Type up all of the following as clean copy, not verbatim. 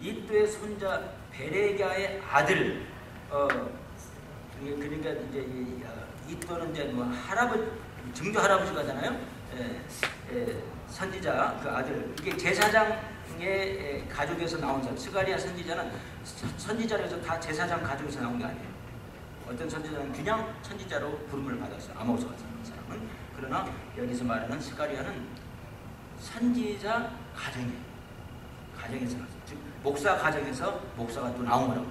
이또의 손자 베레기야의 아들, 그러니까 이제 이또는 이제 뭐 할아버지, 증조 할아버지가잖아요. 선지자 그 아들, 이게 제사장의 가족에서 나온 사람. 스가랴 선지자는 선지자로서 다 제사장 가족에서 나온 게 아니에요. 어떤 선지자는 그냥 선지자로 부름을 받았어요. 아모스 같은 사람은. 그러나 여기서 말하는 스가랴는 선지자 가정이에요. 가정에서 나왔어요. 즉 목사 가정에서 목사가 또 나온 거라고.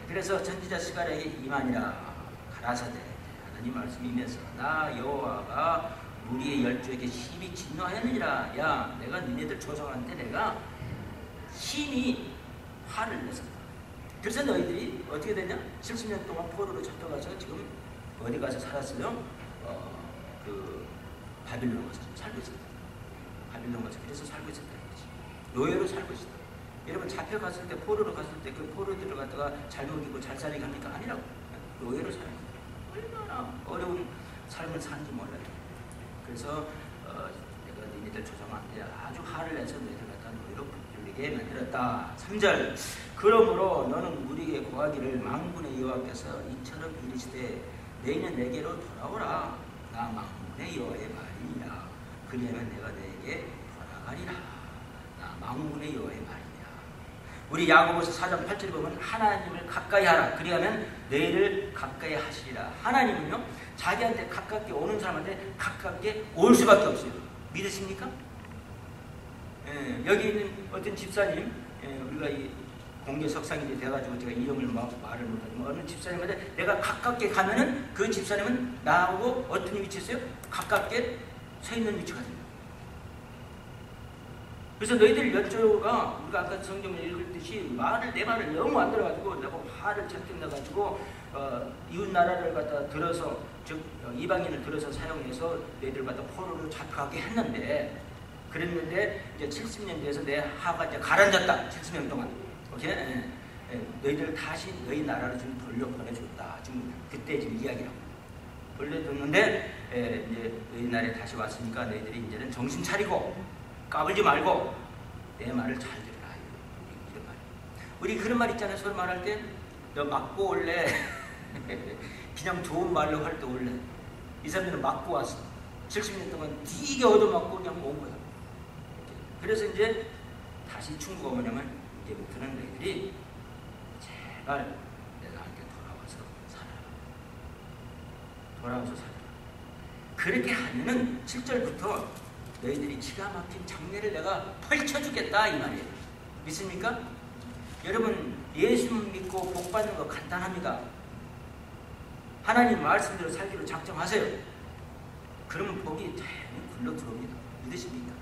그래서 선지자 스가랴에게 이만이라 가라사대 하나님 말씀이 임해서 나 여호와가 우리의 열조에게 심히 진노하였느니라. 야, 내가 니네들 조상한테 내가 심히 화를 냈었다. 그래서 너희들이 어떻게 됐냐? 70년 동안 포로로 잡혀가서 지금 어디 가서 살았어요? 그 바빌론 가서 살고 있었다. 바빌론 가서 그래서 살고 있었다. 노예로 살고 있었다. 여러분 잡혀갔을 때, 포로로 갔을 때 그 포로들을 갖다가 잘 먹이고 잘 살게 합니까? 아니라고. 노예로 살고 있었다. 얼마나 어려운 삶을 사는지 몰라요. 그래서 내가 너희들 조상한테 아주 화를 내서 너희들 갖다 노예로 불리게 만들었다. 3절 그러므로 너는 우리에게 고하기를 만군의 여호와께서 이처럼 이르시되 너희는 내게로 돌아오라. 나 만군의 여호와의 말이니라. 그리하면 내가 너에게 돌아가리라. 나 만군의 여호와의 말이니라. 우리 야고보서 4장 8절에 보면 하나님을 가까이 하라. 그리하면 너희를 가까이 하시리라. 하나님은요 자기한테 가깝게 오는 사람한테 가깝게 올 수밖에 없어요. 믿으십니까? 여기 있는 어떤 집사님, 우리가 이 공개 석상이 돼가지고 제가 이름을 말을 못하지만 어느 집사님한테 내가 가깝게 가면은 그 집사님은 나하고 어떤 위치에 있어요? 가깝게 서 있는 위치가 됩니다. 그래서 너희들 열조가 우리가 아까 성경을 읽었듯이 내 말을 너무 안 들어가지고 내가 화를 잔뜩 내가지고 이웃 나라를 갖다 들어서 즉 이방인을 들어서 사용해서 너희들 갖다 포로로 잡혀가게 했는데 그랬는데 이제 70년 뒤에서 내 하가 이제 가라앉았다. 70년 동안. 오케이? 너희들 다시 너희 나라로 좀 돌려보내줬다. 지금 그때 지금 이야기라고. 돌려줬는데 이제 너희 나라에 다시 왔으니까 너희들이 이제는 정신 차리고 까불지 말고 내 말을 잘 들으라. 이런 말. 우리 그런 말 있잖아요. 서로 말할 때 너 맞고 올래. 그냥 좋은 말로 할 때 올래. 이 사람들은 맞고 왔어. 70년 동안 되게 얻어맞고 그냥 온 거야. 그래서 이제 다시 충고가 뭐냐면 이제부터는 너희들이 제발 내가 함께 돌아와서 살아라. 돌아와서 살아라. 그렇게 하면은 7절부터 너희들이 기가 막힌 장례를 내가 펼쳐주겠다 이 말이에요. 믿습니까? 여러분 예수 믿고 복 받는 거 간단합니다. 하나님 말씀대로 살기로 작정하세요. 그러면 복이 자연히 굴러 들어옵니다. 믿으십니까?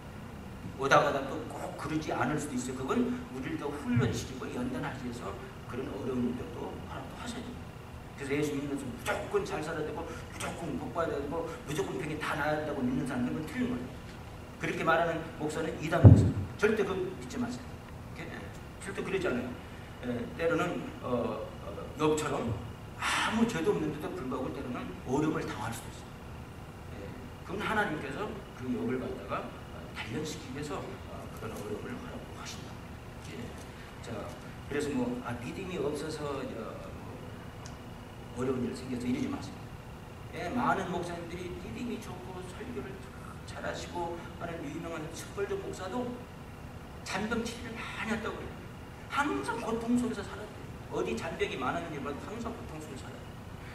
오다 가다 또 꼭 그러지 않을 수도 있어요. 그건 우리를 더 훈련시키고 연단하기 위해서 그런 어려운 일도 하나도 하셔야 돼요. 그래서 예수 믿으면서 무조건 잘 살아야 되고 무조건 복 받아야 되고 무조건 병이 다 나아야 된다고 믿는 사람들은 틀린 거예요. 그렇게 말하는 목사는 이단 목사. 절대 그거 믿지 마세요. 절대 그러지 않아요. 때로는 욥처럼 아무 죄도 없는데도 불구하고 때로는 어려움을 당할 수도 있어요. 그건 하나님께서 그 욥을 갖다가 단련시키기 위해서 그런 어려움을 하라고 하신다. 자, 그래서 믿음이 없어서 어려운 일 생겨서 이러지 마세요. 많은 목사님들이 믿음이 좋고 설교를 잘하시고 하는 유명한 숯벌전 목사도 잔병 치료를 많이 했다고 그래요. 항상 고통 속에서 살았대요. 어디 잔병이 많았는지 몰라도 항상 고통 속에서 살았대요.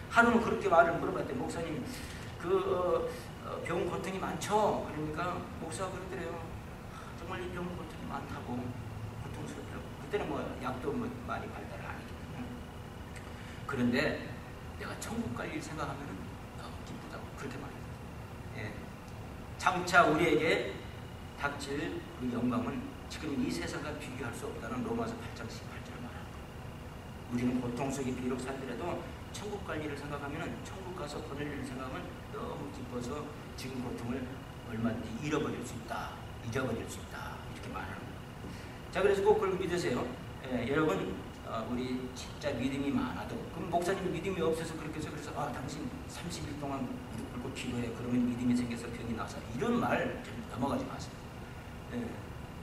하루는 그렇게 말을 물어봤대요. 목사님 병 고통이 많죠? 그러니까 목사가 그러더래요. 정말 이 병 고통이 많다고 고통스럽다고. 그때는 약도 많이 발달을 안 했기 때문에. 그런데 내가 천국 갈 일 생각하면 너무 기쁘다고 그렇게 말해요. 장차 우리에게 닥칠 그 영광은 지금 이 세상과 비교할 수 없다는 로마서 8장 18절을 말합니다. 우리는 고통 속에 비록 살더라도 천국 갈 일을 생각하면 천국 가서 보낼 일을 생각하면 너무 기뻐서 지금 고통을 얼마든지 잃어버릴 수 있다. 잊어버릴 수 있다. 이렇게 말하는 거예요. 자, 그래서 꼭 그걸 믿으세요. 여러분 우리 진짜 믿음이 많아도 그럼 목사님 믿음이 없어서 그렇게 해서 그래서 당신 30일 동안 무릎 꿇고 기도해. 그러면 믿음이 생겨서 병이 나서 이런 말 좀 넘어가지 마세요.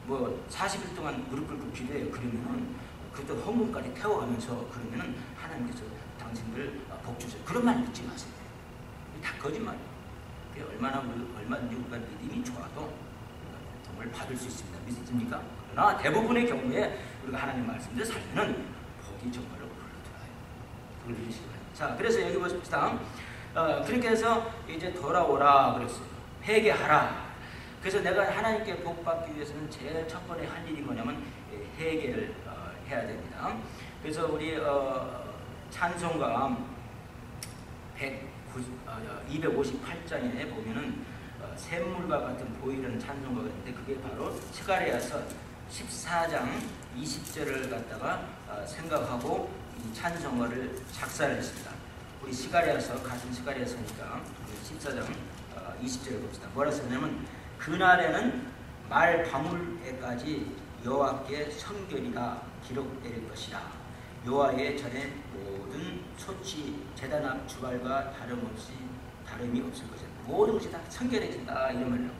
뭐 40일 동안 무릎 꿇고 기도해요. 그러면은 그때 헌금까지 태워가면서 그러면은 하나님께서 당신들 복 주세요. 그런 말 믿지 마세요. 다 거짓말이에요. 얼마든지 우리가 믿음이 좋아도 정말 받을 수 있습니다. 믿습니까? 그러나 대부분의 경우에 우리가 하나님 말씀대로 살면은 복이 정말로 흘러들어요. 자, 그래서 여기 보십시다. 그렇게 해서 이제 돌아오라 그랬어요. 회개하라. 그래서 내가 하나님께 복 받기 위해서는 제일 첫 번째 할 일이 뭐냐면 회개를 해야 됩니다. 그래서 우리 찬송가 258장에 보면은 샘물과 같은 보이는 찬송가가 있는데 그게 바로 스가랴서 14장 20절을 갖다가 생각하고 이 찬송가를 작사를 했습니다. 우리 스가랴서 같은 스가랴서니까 14장 20절을 봅시다. 뭐라 썼냐면 그날에는 말 방울에까지 여호와께 성결이가 기록될 것이라. 여호와의 전에 모든 소치 제단 앞 주발과 다름이 없을 것이다. 모든 것이 다 성결해진다 이런 말이라고.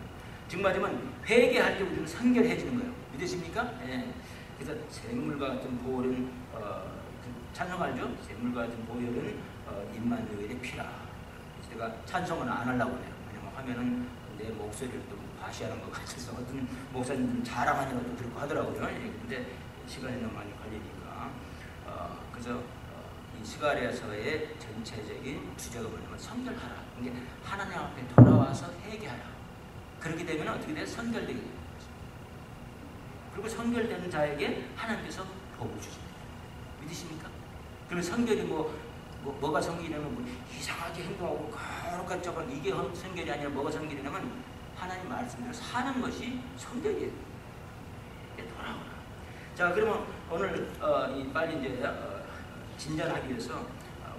지금 말하면 회개할 때 우리는 성결해지는 거예요. 믿으십니까? 예. 그래서 샘물과 같은 보혈은 찬송 알죠? 샘물과 같은 보혈은 임마누엘의 피라. 제가 찬송은 안 하려고 해요. 왜냐면 하면은 내 목소리를 또 과시하는 것 같아서 어떤 목사님들은 자랑하는 것도 그렇고 하더라고요. 예. 근데 시간이 너무 많이 걸리니까 그래서 이 스가랴서의 전체적인 주제가 뭐냐면 성결하라. 이게 하나님 앞에 돌아와서 회개하라. 그렇게 되면 어떻게 돼요? 성결되게 되는 거죠. 그리고 성결되는 자에게 하나님께서 복을 주십니다. 믿으십니까? 그러면 성결이 뭐가 성결이냐면 뭐 이상하게 행동하고 거룩한 척은 이게 성결이 아니라 뭐가 성결이냐면 하나님 말씀대로 사는 것이 성결이에요. 돌아오라. 자, 그러면 오늘 빨리 이제 진전하기 위해서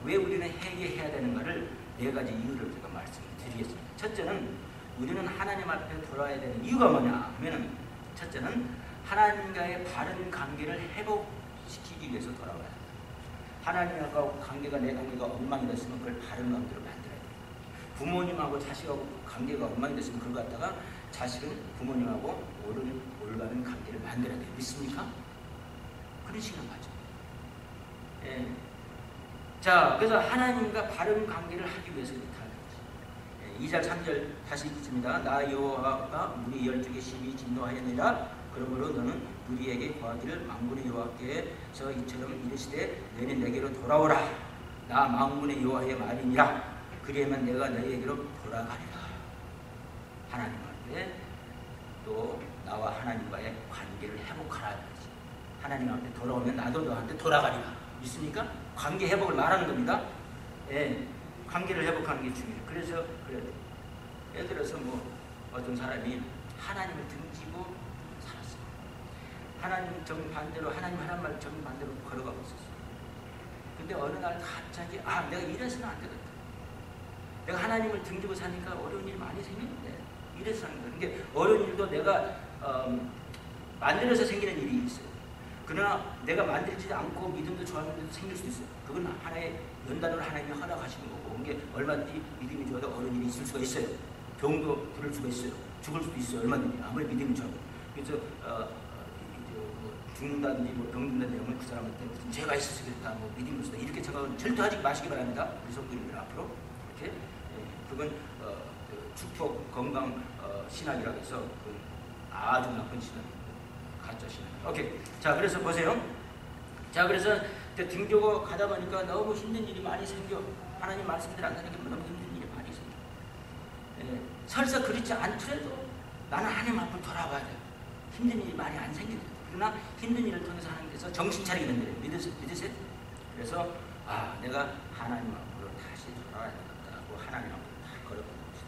왜 우리는 회개해야 되는가를 네 가지 이유를 제가 말씀드리겠습니다. 첫째는 우리는 하나님 앞에 돌아와야 되는 이유가 뭐냐 하면은 첫째는 하나님과의 바른 관계를 회복시키기 위해서 돌아와야 합니다. 하나님과 관계가 내 관계가 엉망이 됐으면 그걸 바른 관계로 만들어야 돼요. 부모님하고 자식하고 관계가 엉망이 됐으면 그걸 갖다가 자식은 부모님하고 올바른 관계를 만들어야 돼요. 믿습니까? 그런 식으로 맞죠. 예. 자, 그래서 하나님과 바른 관계를 하기 위해서 이렇게 하는 거죠. 2절 3절 다시 읽습니다. 나 여호와가 무리 열조에게 심히 진노하였느니라. 그러므로 너는 무리에게 구하기를 만군의 여호와께서 이처럼 이르시되 너는 내게로 돌아오라. 나 만군의 여호와의 말이니라. 그리하면 내가 너희에게로 돌아가리라. 하나님 앞에 또 나와 하나님과의 관계를 회복하라. 하나님 앞에 돌아오면 나도 너한테 돌아가리라. 믿습니까? 관계 회복을 말하는 겁니다. 예, 관계를 회복하는 게 중요해요. 그래서 그래요. 예를 들어서 어떤 사람이 하나님을 등지고 살았어요. 하나님 정반대로 하나님 하는 말 정반대로 걸어가고 있었어요. 근데 어느 날 갑자기 내가 이래서는 안 되겠다. 내가 하나님을 등지고 사니까 어려운 일이 많이 생기는데 이래서는 안 되는 게 어려운 일도 내가 만들어서 생기는 일이 있어요. 그러나 내가 만들지 않고 믿음도 좋아하면서 생길 수도 있어요. 그건 하나의 연단으로 하나님이 허락하시는 거고 이게 얼마든지 믿음이 좋아도 어려운 일이 있을 수가 있어요. 병도 들을 수가 있어요. 죽을 수도 있어요. 얼마든지 아무리 믿음이 좋아도. 그래서 죽는다든지 병든다든지 하면 그 사람한테 무슨 죄가 있어서 그랬다, 믿음이 없다 이렇게 생각은 절대 하지 마시기 바랍니다. 우리 성도님들 앞으로 이렇게 그건 축복 건강 신학이라고 해서 아주 나쁜 신학입니다. 가짜 신학. 오케이. 자, 그래서 보세요. 자, 그래서 등교고 가다 보니까 너무 힘든 일이 많이 생겨. 하나님 말씀대로 안 하니까 너무 힘든 일이 많이 생겨. 예, 설사 그렇지 않더라도 나는 하나님 앞으로 돌아와야 돼. 힘든 일이 많이 안 생겨요. 그러나 힘든 일을 통해서 하나님께서 정신 차리게 만들어요. 믿으세요? 그래서 내가 하나님 앞으로 다시 돌아와야 되겠다고 하나님 앞으로 다 걸어가는 것이다.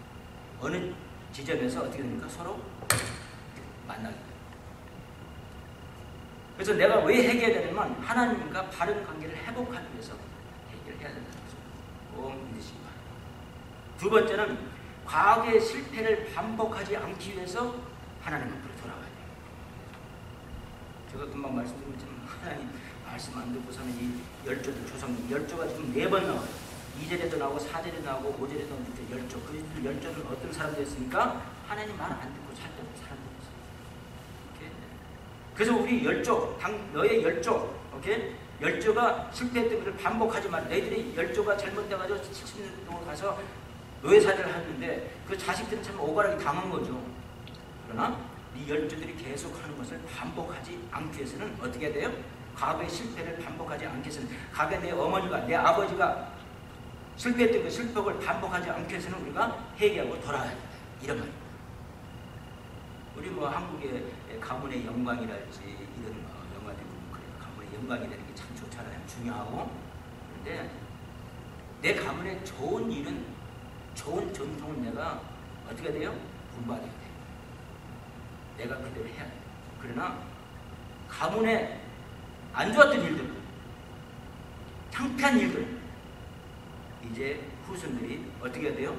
어느 지점에서 어떻게 됩니까? 서로 만나게 돼요. 그래서 내가 왜 회개해야 되냐면 하나님과 바른 관계를 회복하기 위해서 회개를 해야 된다는 거죠. 꼭 믿으시기 바랍니다. 두 번째는 과거의 실패를 반복하지 않기 위해서 하나님 앞으로 돌아가야 돼요. 제가 금방 말씀드렸지만 하나님 말씀 안 듣고 사는 이 열조들 조상님 열조가 지금 4번 나와요. 2절에도 나오고 4절에도 나오고 5절에도 나오고 열조. 그 열조는 어떤 사람들이었습니까? 하나님 말 안 듣고 살던 사람들이었어요. 이렇게 그래서 우리 열조, 너의 열조, 오케이? 열조가 실패했던 것을 반복하지 마. 너희들이 열조가 잘못돼가지고 70년 동안 가서 노예사를 하는데 그 자식들은 참 오가락이 강한 거죠. 그러나 이 열조들이 계속하는 것을 반복하지 않기 위해서는 어떻게 해야 돼요? 과거의 실패를 반복하지 않기 위해서는 과거에 내 어머니가 내 아버지가 실패했던 그 실패를 반복하지 않기 위해서는 우리가 회개하고 돌아야 된다. 이런 말입니다. 우리 뭐 한국의 가문의 영광이랄지 이런 영화들이 그래요. 가문의 영광이 되는 게 참 좋잖아요. 중요하고. 그런데 내 가문의 좋은 일은 좋은 전통을 내가 어떻게 돼요? 분발해야 돼요. 내가 그대로 해야 돼요. 그러나 가문에 안 좋았던 일들, 창피한 일들 이제 후손들이 어떻게 해야 돼요?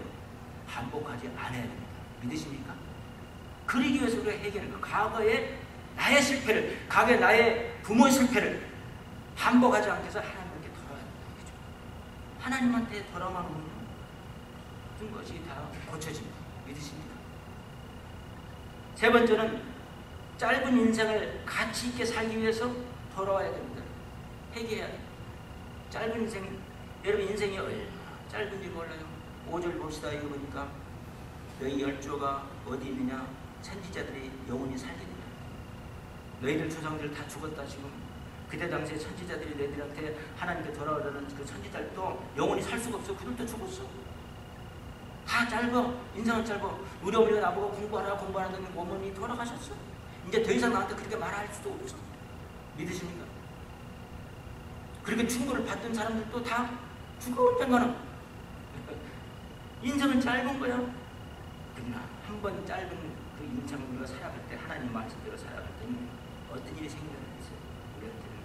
반복하지 않아야 됩니다. 믿으십니까? 그러기 위해서 우리가 해결하는 거예요. 과거의 나의 실패를, 과거의 나의 부모의 실패를 반복하지 않게 해서 하나님께 돌아야 된다는 거죠. 하나님한테 돌아만 오면 모든 것이 다 고쳐집니다. 믿으십니까? 세 번째는 짧은 인생을 가치 있게 살기 위해서 돌아와야 됩니다. 회개해야 돼요. 짧은 인생, 여러분 인생이 얼마나 짧은지 몰라요. 5절 봅시다. 이거 보니까 너희 열조가 어디 있느냐? 선지자들이 영원히 살게 된다. 너희들 조상들 다 죽었다 지금. 그때 당시에 선지자들이 너희들한테 하나님께 돌아오라는 그 선지자들도 영원히 살 수가 없어. 그들도 죽었어. 다 짧아. 인생은 짧아. 우리 어머니가 나보고 공부하라는 어머니 돌아가셨어. 이제 더 이상 나한테 그렇게 말할 수도 없어. 믿으십니까? 그렇게 충고를 받던 사람들도 다 죽어 언젠가는. 인생은 짧은 거야. 그러나 한 번 짧은 그 인생을 우리가 살아갈 때 하나님 말씀대로 살아갈 때는 어떤 일이 생기는 있어요. 우리한테는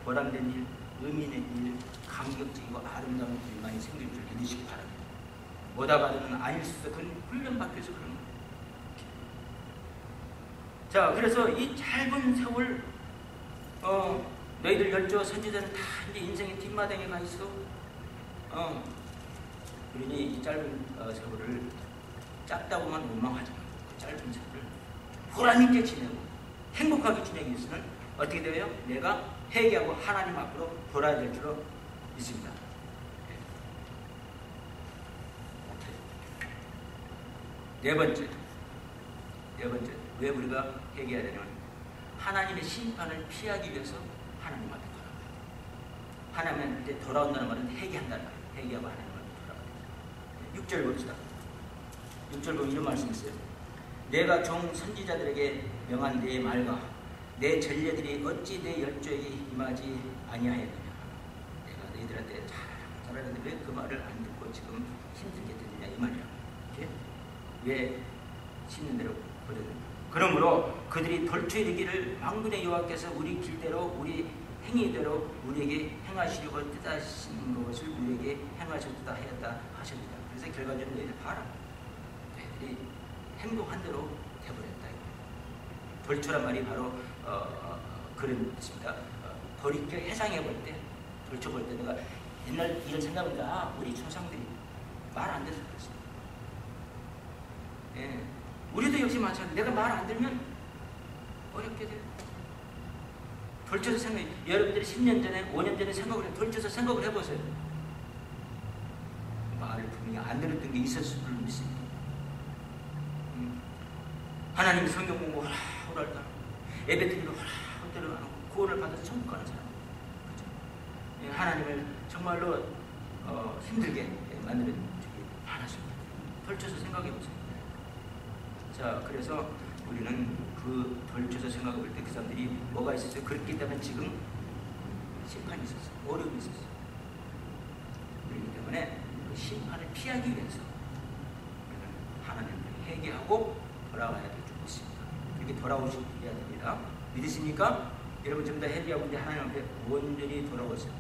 보람된 일, 의미 있는 일, 감격적이고 아름다운 일만이 생길 줄 믿으시기 바랍니다. 뭐다 받으면 아닐 수 있어. 그건 훈련받기 위해서 그런 거예요. 자, 그래서 이 짧은 세월 너희들 열조 선지자는 다 이제 인생의 뒷마당에 가 있어. 그러니 이 짧은 세월을 짧다고만 원망하지 말고 그 짧은 세월을 보람있게 지내고 행복하게 지내기 위해서는 어떻게 돼요? 내가 회개하고 하나님 앞으로 돌아야 될 줄로 믿습니다. 네 번째, 왜 우리가 회개해야 되냐면 하나님의 심판을 피하기 위해서 하나님 앞에 돌아가요. 하나님한테 돌아온다는 말은 회개한다는 말이에요. 회개하고 하나님 앞에 돌아가요. 6절 봅시다. 6절 보면 이런 말씀이 있어요. 내가 종 선지자들에게 명한 내 말과 내 전례들이 어찌 내 열조에게 임하지 아니하였느냐. 내가 너희들한테 잘하는데 왜 그 말을 안 듣고 지금 힘들게 듣느냐 이 말이야. 왜 씹는 대로 버렸느냐. 그러므로 그들이 돌추이르기를 만군의 여호와께서 우리 길대로 우리 행위대로 우리에게 행하시려고 뜻하신 것을 우리에게 행하셨다 하였다 하십니다. 그래서 결과적으로 너희들 봐라. 너희들이 행동한 대로 돼버렸다. 돌추란 말이 바로 그런 뜻입니다. 돌이켜 해상해볼 때, 돌쳐볼 때 내가 옛날 이런 생각합니다. 우리 조상들이 말 안 돼서 그랬어요. 예. 우리도 역시 마찬가지. 내가 말 안 들면 어렵게 돼요. 돌쳐서 생각해. 여러분들이 10년 전에, 5년 전에 생각을 해. 돌쳐서 생각을 해보세요. 말을 분명히 안 들었던 게 있었을 줄 믿습니다. 하나님 성경 공부 호랄다. 예배 드리고 호랄 안 하고 구원을 받아서 천국 가는 사람. 그죠? 예, 하나님을 정말로 힘들게 만드는 적이 많았습니다. 돌쳐서 생각해보세요. 자, 그래서 우리는 그 돌쳐서 생각해볼 때 그 사람들이 뭐가 있었어요? 그렇기 때문에 지금 심판이 있었어요. 어려움이 있었어요. 그렇기 때문에 그 심판을 피하기 위해서 우리는 하나님을 회개하고 돌아와야 될 줄 믿습니다. 그렇게 돌아오셔야 됩니다. 믿으십니까? 여러분 전부 다 회개하고 이제 하나님 앞에 온전히 돌아오세요.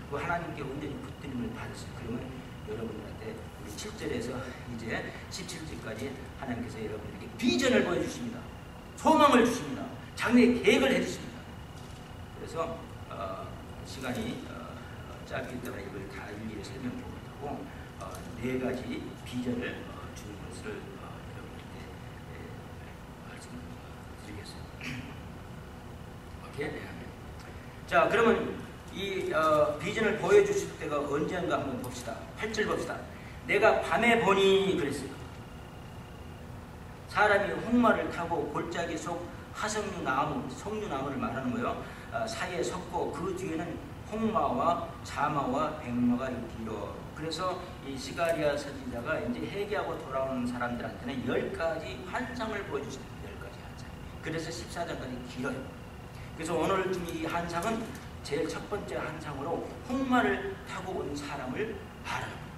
그 하나님께 온전히 붙들림을 받으세요. 그러면 여러분들한테 우리 7절에서 이제 17절까지 하나님께서 여러분들에게 비전을 보여주십니다. 소망을 주십니다. 장래의 계획을 해주십니다. 그래서 시간이 짧기 때문에 이걸 다 일일이 설명하지 못하고 4가지 비전을 주는 것을 여러분들께 말씀드리겠습니다. 예? 자, 그러면 이 비전을 보여주실 때가 언제인가 한번 봅시다. 8절 봅시다. 내가 밤에 보니 그랬어요. 사람이 홍마를 타고 골짜기 속 하석류나무, 석류나무를 말하는 거예요. 사이에 섰고 그 뒤에는 홍마와 자마와 백마가 길어. 그래서 이 스가랴 선지자가 이제 회개하고 돌아오는 사람들한테는 10가지 환상을 보여주십니다. 10가지 환상. 그래서 14장까지 길어요. 그래서 오늘 좀 이 환상은 제일 첫 번째 환상으로 홍마를 타고 온 사람을 말하는 거예요.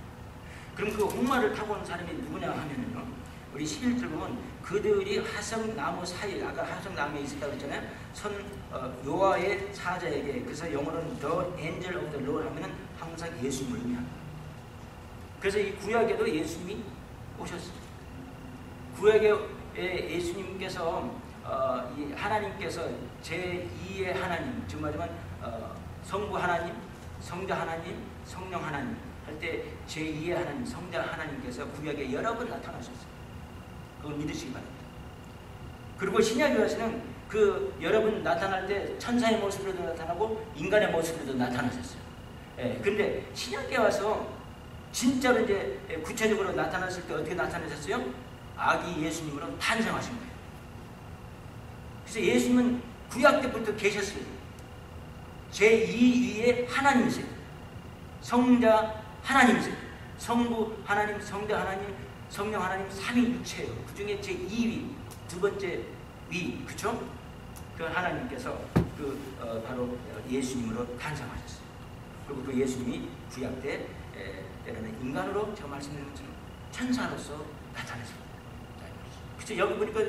그럼 그 홍마를 타고 온 사람이 누구냐 하면요, 우리 11절 보면 그들이 화석나무 사이, 아까 화석나무에 있었다고 했잖아요. 여호와의 사자에게, 그래서 영어로는 The Angel of the Lord 하면은 항상 예수님을 의미합니다. 그래서 이 구약에도 예수님이 오셨어요. 구약에 예수님께서 이 하나님께서 제2의 하나님, 즉 말하면 성부 하나님, 성자 하나님, 성령 하나님 할 때 제2의 하나님, 성자 하나님께서 구약에 여러 번 나타나셨어요. 그걸 믿으시기 바랍니다. 그리고 신약에 와서는 그 여러 번 나타날 때 천사의 모습으로도 나타나고 인간의 모습으로도 나타나셨어요. 근데 신약에 와서 진짜로 이제 구체적으로 나타났을 때 어떻게 나타나셨어요? 아기 예수님으로 탄생하신 거예요. 그래서 예수님은 구약 때부터 계셨어요. 제2위의 하나님이세요. 성자 하나님이세요. 성부 하나님, 성자 하나님, 성령 하나님 삼위일체예요. 그 중에 제2위, 두 번째 위, 그쵸? 그 하나님께서 바로 예수님으로 탄생하셨어요. 그리고 그 예수님이 구약 때 때로는 인간으로 제가 말씀드린 것처럼 천사로서 나타났습니다. 그쵸? 여기 보니까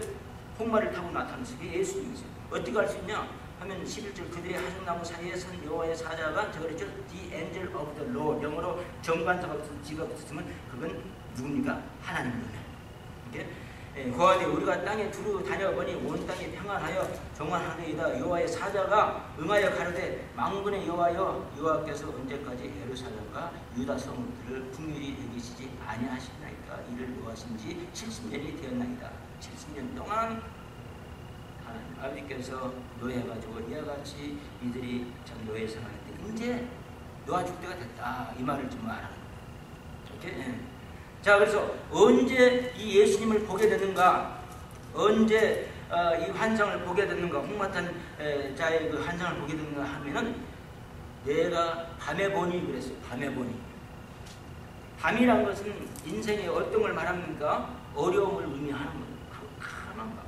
홍마를 타고 나타났어요. 그게 예수님이세요. 어떻게 알 수 있냐 하면 11절 그들의 하석나무 사이에 선 여호와의 사자가 저거랬죠. The angel of the Lord. 영어로 정관사가 붙었으면 그건 누굽니까? 하나님입니다. 고하되 우리가 땅에 두루 다녀보니 온 땅이 평안하여 정화하리이다. 여호와의 사자가 응하여 가로되 만군의 여호와여, 여호와께서 언제까지 예루살렘과 유다 성읍들을 긍휼히 여기시지 아니하시나이까. 이를 노하신지 70년이 되었나이다. 70년 동안 하나님 아버지께서 노예해가지고 이와 같이 이들이 참 노예 생활했는데 이제 놓아줄 때가 됐다. 이 말을 좀 말하는 거예요. 자, 그래서 언제 이 예수님을 보게 되는가, 언제 이 환상을 보게 되는가, 홍마탄 자의 그 환상을 보게 되는가 하면은 내가 밤에 보니 그랬어요. 밤에 보니. 밤이란 것은 인생의 어떤 걸 말합니까? 어려움을 의미하는 거예요. 캄캄한 밤.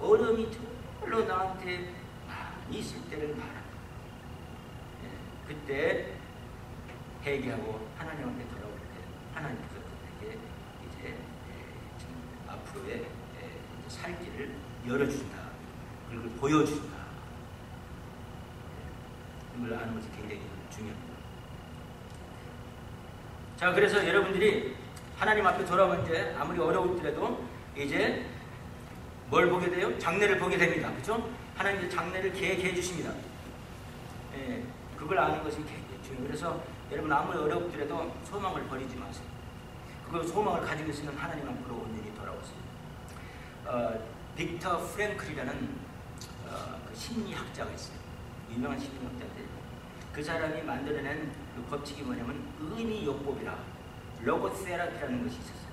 어려움이 정말로 나한테 많이 있을 때를 말합니다. 그때 회개하고 하나님한테 돌아올 때 하나님께서 그에게 이제 앞으로의 살 길을 열어주신다. 그리고 보여주신다. 이걸 아는 것이 굉장히 중요합니다. 자, 그래서 여러분들이 하나님 앞에 돌아오면 이제 아무리 어려울지라도 이제 뭘 보게 돼요? 장래를 보게 됩니다. 그렇죠? 하나님이 장래를 계획해 주십니다. 그걸 아는 것이 굉장히 중요해요. 그래서 여러분 아무리 어렵더라도 소망을 버리지 마세요. 그 소망을 가지고 있으면 하나님 앞으로 온전히 돌아오세요. 빅터 프랭클이라는 그 심리학자가 있어요. 유명한 심리학자인데 그 사람이 만들어낸 그 법칙이 뭐냐면 의미요법이라 로고세라피라는 것이 있었어요.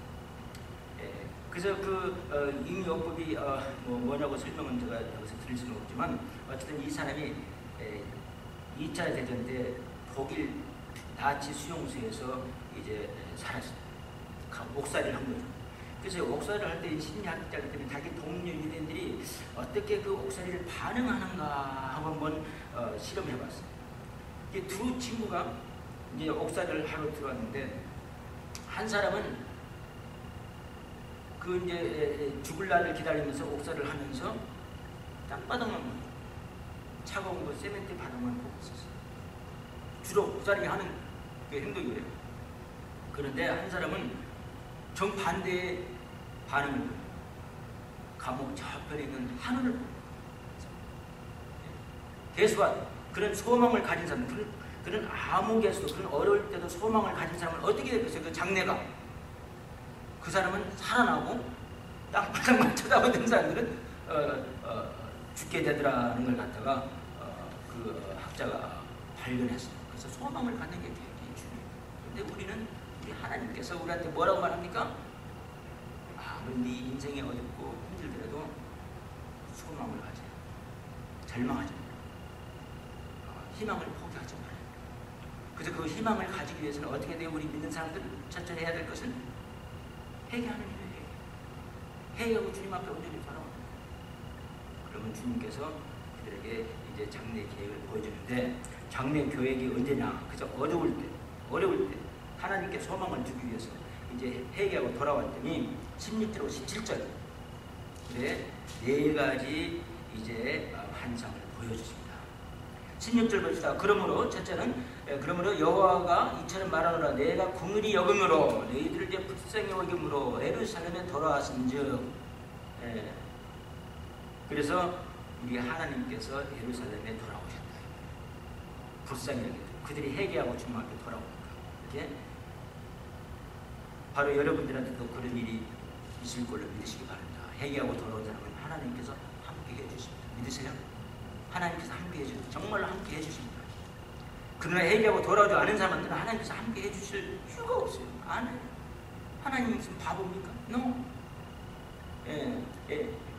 그래서 그 의미요법이 뭐냐고 설명은 제가 여기서 드릴 수는 없지만 어쨌든 이 사람이 2차 대전 때 독일 나치 수용소에서 이제 살았어요. 옥살이를 한 거죠. 그래서 옥살이를 할 때 심리학자들이 자기 동료 유대인들이 어떻게 그 옥살이를 반응하는가 하고 한번 실험해봤어요. 두 친구가 이제 옥살이를 하러 들어왔는데 한 사람은 그 이제 죽을 날을 기다리면서 옥살이를 하면서 땅바닥만 차가운 거 세멘트 바닥만 보고 있었어요. 주로 옥살이 하는 그 행동이에요. 그런데 한 사람은 정반대의 반응을 보여요. 감옥 저편에 있는 하늘을 보여요. 개수가 그런 소망을 가진 사람, 그런 암흑에서도 그런 어려울 때도 소망을 가진 사람은 어떻게 되겠어요? 그 장래가. 그 사람은 살아나고 땅바닥만 쳐다보는 사람들은 죽게 되더라는 걸 갖다가 그 학자가 발견했어요. 그래서 소망을 갖는 게 굉장히 중요해요. 근데 우리 하나님께서 우리한테 뭐라고 말합니까? 아무리 네 인생이 어렵고 힘들더라도 소망을 가져요. 절망하지 마라. 희망을 포기하지 마라. 그래서 그 희망을 가지기 위해서는 어떻게 돼요? 우리 믿는 사람들 첫째 해야 될 것은 회개하는 일이에요. 회개하고 주님 앞에 온전히 돌아옵니다. 그러면 주님께서 그들에게 이제 장래 계획을 보여주는데, 장래 계획이 언제냐? 그래서 어려울 때 하나님께 소망을 주기 위해서 이제 회개하고 돌아왔더니 16절하고 17절 그래 4가지 이제 환상을 보여주십니다. 16절 봅시다. 그러므로 첫째는 그러므로 여호와가 이처럼 말하노라. 내가 긍휼히 여김으로 너희들을 이제 불쌍히 여김으로 예루살렘에 돌아왔은즉. 그래서 우리 하나님께서 예루살렘에 돌아오셨다. 불쌍히 여기고 그들이 회개하고 주님 앞에 돌아오니까 이렇게 바로 여러분들한테도 그런 일이 있을 걸로 믿으시기 바랍니다. 회개하고 돌아온 사람은 하나님께서 함께 해주십니다. 믿으세요? 하나님께서 함께 해주십니다. 정말로 함께 해주십니다. 그러나 회개하고 돌아오지 않은 사람들은 하나님께서 함께 해주실 이유가 없어요. 안 해요. 하나님이 무슨 바보입니까? No.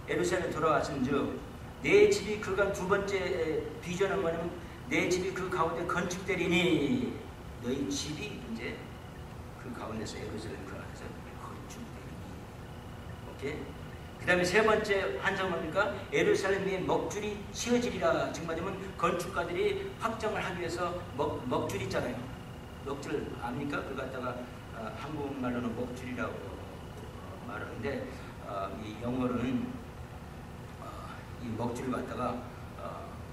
예루살렘에 돌아왔은즉 내 집이 그간 두 번째 비전은 뭐냐면 내 집이 그 가운데 건축되리니 너희 집이 이제 그 가운데서 예루살렘 그 안에서 건축되리니. 오케이? 그 다음에 세 번째 환상은 뭡니까? 예루살렘 위에 먹줄이 씌어지리라. 지금 말하면 건축가들이 확정을 하기 위해서 먹줄 있잖아요. 먹줄 압니까? 그걸 갖다가 한국말로는 먹줄이라고 말하는데 이 영어로는 이 먹줄을 갖다가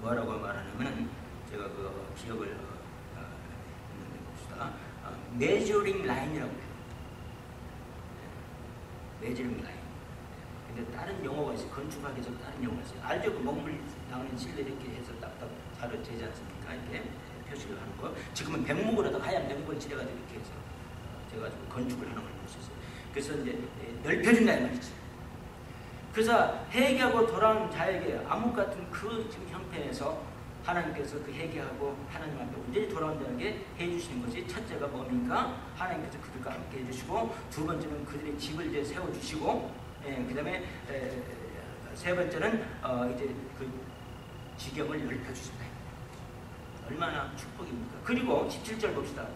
뭐라고 말하냐면은 제가 그 기억을 있는데 봅시다. measuring line이라고 해요. measuring line. 근데 다른 용어가 있어요. 건축학에서 다른 용어가 있어요. 알죠? 그 먹물 나오는 실내 이렇게 해서 딱딱 자로 재지 않습니까? 이렇게 표시를 하는 거. 지금은 백목으로도 하얀 백목을 칠해가지고 이렇게 해서 제가 건축을 하는 걸 볼 수 있어요. 그래서 이제 넓혀준다 이 말이지. 그래서 회개하고 돌아온 자에게 암흑 같은 그 지금 형편에서 하나님께서 그 회개하고 하나님 앞에 온전히 돌아온 자에게 해주시는 것이 첫째가 뭡니까? 하나님께서 그들과 함께 해주시고, 두 번째는 그들의 집을 이제 세워주시고, 그 다음에 세 번째는 이제 그 지경을 넓혀주신다. 얼마나 축복입니까? 그리고 17절 봅시다.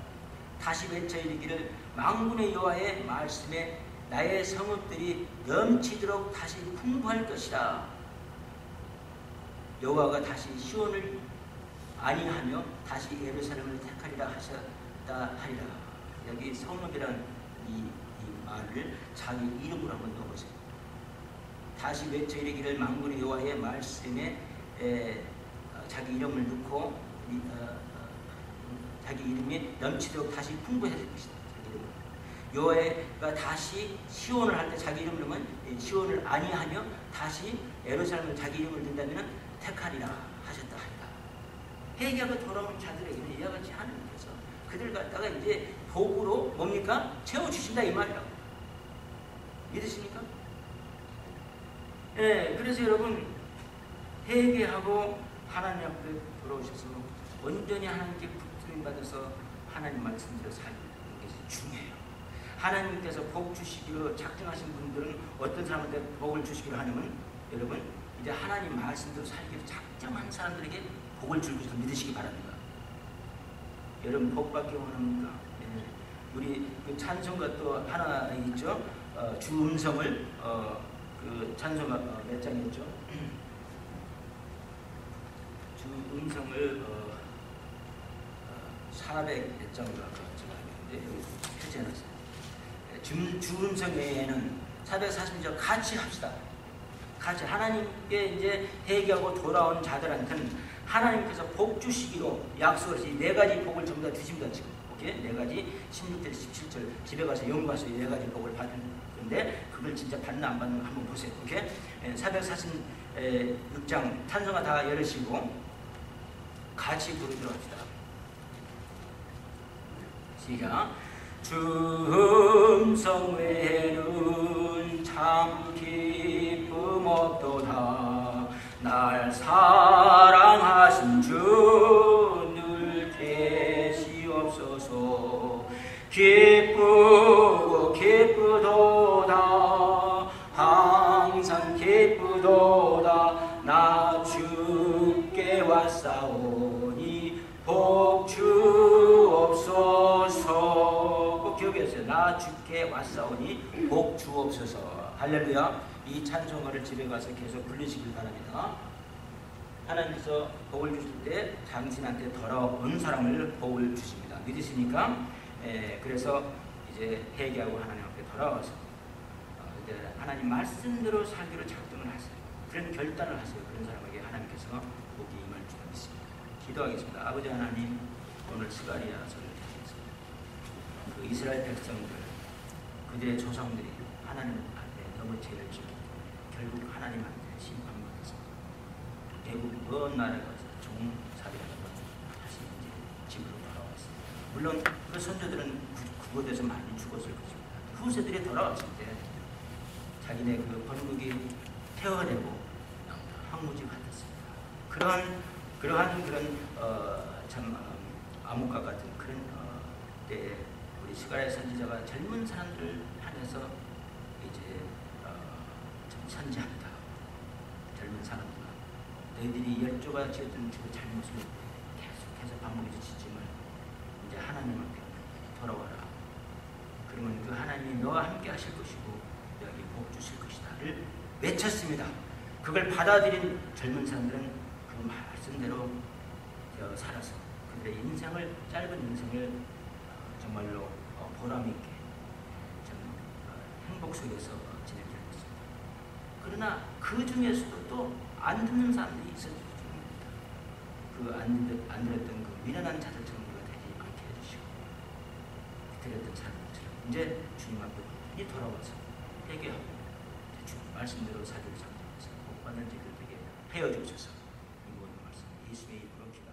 다시 외쳐 이르기를 만군의 여호와의 말씀에 나의 성읍들이 넘치도록 다시 풍부할 것이라. 여호와가 다시 시온을 안위하며 다시 예루살렘을 택하리라 하셨다 하리라. 여기 성읍이라는 이 말을 자기 이름으로 한번 넣어보세요. 다시 외쳐 이르기를 만군의 여호와의 말씀에 자기 이름을 넣고 자기 이름이 넘치도록 다시 풍부해질 것이다. 여호와가 다시 시온을 할 때 자기 이름을 넣으면 시온을 안위하며 다시 예루살렘을 자기 이름을 든다면 택하리라 하셨다 하리라. 회개하고 돌아온 자들에게는 이와 같이 하나님께서 그들 갖다가 이제 복으로 뭡니까? 채워주신다 이 말이라고. 믿으십니까? 그래서 여러분 회개하고 하나님 앞에 돌아오셔서 온전히 하나님께 붙들림 받아서 하나님 말씀대로 살는 것이 중요해요. 하나님께서 복 주시기로 작정하신 분들은 어떤 사람한테 복을 주시기로 하냐면 여러분 이제 하나님 말씀대로 살기로 작정한 사람들에게 복을 줄 것을 믿으시기 바랍니다. 여러분 복 받기 원합니까? 우리 그 찬송가 또 하나 있죠. 주 음성을 그 찬송가 몇 장이었죠? 주 음성을 400몇 장으로 제가 했는데 여기 표지해놨어요. 주 음성 외에는 440절 같이 합시다. 같이 하나님께 이제 회개하고 돌아온 자들한테는 하나님께서 복 주시기로 약속하시 4가지 복을 전부 다 주십니다. 지금 오케이? 4가지 16절 17절 집에 가서 연구하셔서 4가지 복을 받는데 그걸 진짜 받나 안 받는 거 한번 보세요. 오케이? 446장 찬송가 다 열으시고 같이 부르도록 합시다. 시작. 주 음성 외에는 참 기쁨 없도다. 날 사랑하신 주 기쁘도다 항상 기쁘도다 나 주께 왔사오니 복 주옵소서. 꼭 기억하세요. 나 주께 왔사오니 복 주옵소서. 할렐루야. 이 찬송가를 집에 가서 계속 불리시길 바랍니다. 하나님께서 복을 주실 때 당신한테 돌아온 사람을 복을 주십니다. 믿으시니까? 그래서 이제 회개하고 하나님 앞에 돌아와서 이제 하나님 말씀대로 살기로 작정을 하세요. 그런 결단을 하세요. 그런 사람에게 하나님께서 복이 임할 줄 믿습니다. 기도하겠습니다. 아버지 하나님, 오늘 스가랴서를 통해서 그 이스라엘 백성들, 그들의 조상들이 하나님 앞에 너무 죄를 지고 결국 하나님한테 심판받았습니다. 외국 먼 나라에 가서 종살이하는 다시 이제 집으로 돌아왔습니다. 물론 그 선조들은 그곳에서 많이 죽었을 것입니다. 후세들이 돌아왔을 때 자기네 그 번국이 태워내고 황무지 같았습니다. 그러한 그런 참 암흑과 같은 그런 때에 우리 스가랴 선지자가 젊은 사람들을 향해서 이제 참 선지합니다. 젊은 사람들, 너희들이 열조가 지었던 그 잘못을 계속해서 반복해서 짓지만 이제 하나님 앞에 돌아와라. 그러면 그 하나님이 너와 함께 하실 것이고 여기 복 주실 것이다를 외쳤습니다. 그걸 받아들인 젊은 사람들은 그 말씀대로 살아서 그들의 인생을, 짧은 인생을 정말로 보람 있게 행복 속에서 지내게 됐습니다. 그러나 그 중에서도 또 안 듣는 사람들이 있었습니다. 그 안 들었던 그 미련한 자들처럼 우리가 되지 않게 해주시고 들었던 사람들처럼 이제 주님 앞에 돌아와서 회개하고 주님 말씀대로 살기를 작정해서 복 받는 자들 되게 하여 주셔서 이 모든 말씀 예수의 이름으로 기도합니다.